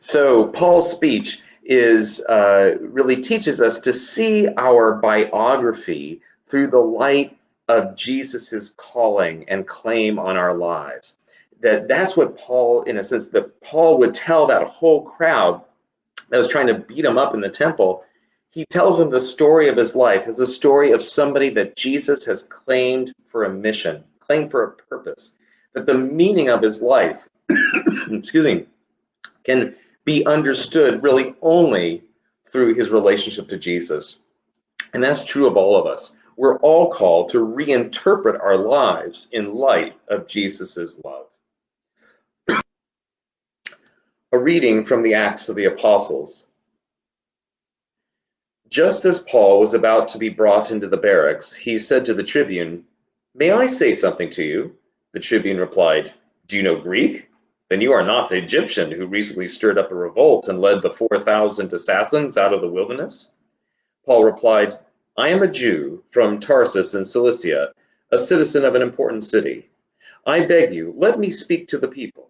So Paul's speech is really teaches us to see our biography through the light of Jesus's calling and claim on our lives. That's what Paul, in a sense, that Paul would tell that whole crowd that was trying to beat him up in the temple. He tells them the story of his life as the story of somebody that Jesus has claimed for a mission, claimed for a purpose. That the meaning of his life, excuse me, can be understood really only through his relationship to Jesus. And that's true of all of us. We're all called to reinterpret our lives in light of Jesus's love. A reading from the Acts of the Apostles. Just as Paul was about to be brought into the barracks, he said to the tribune, "May I say something to you?" The tribune replied, "Do you know Greek? Then you are not the Egyptian who recently stirred up a revolt and led the 4,000 assassins out of the wilderness?" Paul replied, "I am a Jew from Tarsus in Cilicia, a citizen of an important city. I beg you, let me speak to the people."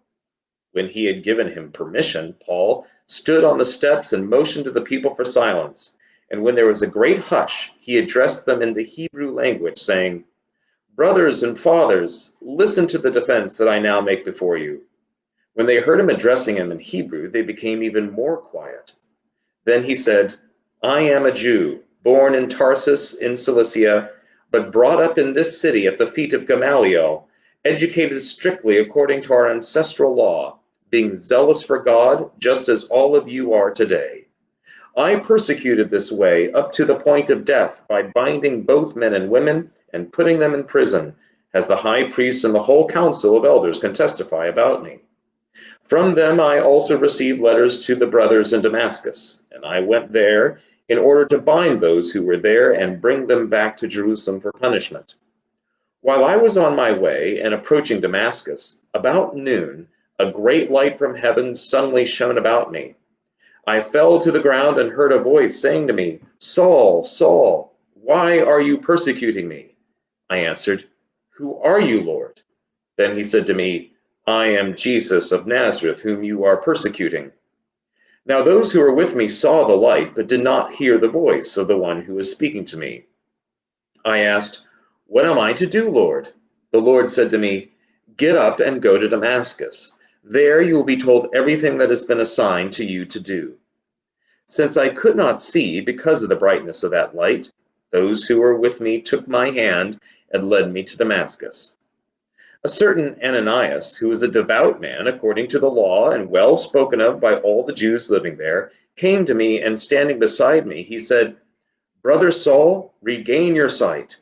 When he had given him permission, Paul stood on the steps and motioned to the people for silence. And when there was a great hush, he addressed them in the Hebrew language, saying, "Brothers and fathers, listen to the defense that I now make before you." When they heard him addressing him in Hebrew, they became even more quiet. Then he said, "I am a Jew, born in Tarsus in Cilicia, but brought up in this city at the feet of Gamaliel, educated strictly according to our ancestral law, being zealous for God, just as all of you are today. I persecuted this way up to the point of death by binding both men and women and putting them in prison, as the high priests and the whole council of elders can testify about me. From them I also received letters to the brothers in Damascus, and I went there in order to bind those who were there and bring them back to Jerusalem for punishment. While I was on my way and approaching Damascus, about noon, a great light from heaven suddenly shone about me. I fell to the ground and heard a voice saying to me, 'Saul, Saul, why are you persecuting me?' I answered, 'Who are you, Lord?' Then he said to me, 'I am Jesus of Nazareth, whom you are persecuting.' Now those who were with me saw the light, but did not hear the voice of the one who was speaking to me. I asked, 'What am I to do, Lord?' The Lord said to me, 'Get up and go to Damascus. There you will be told everything that has been assigned to you to do.' Since I could not see because of the brightness of that light, those who were with me took my hand and led me to Damascus. A certain Ananias, who was a devout man according to the law and well spoken of by all the Jews living there, came to me, and standing beside me, he said, 'Brother Saul, regain your sight.'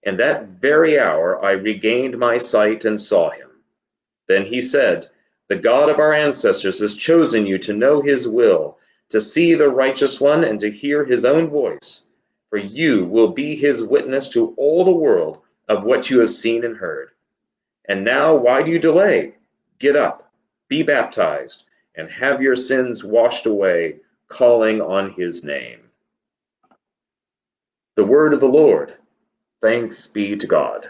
And that very hour I regained my sight and saw him. Then he said, 'The God of our ancestors has chosen you to know his will, to see the righteous one, and to hear his own voice. For you will be his witness to all the world of what you have seen and heard. And now why do you delay? Get up, be baptized, and have your sins washed away, calling on his name.'" The word of the Lord. Thanks be to God.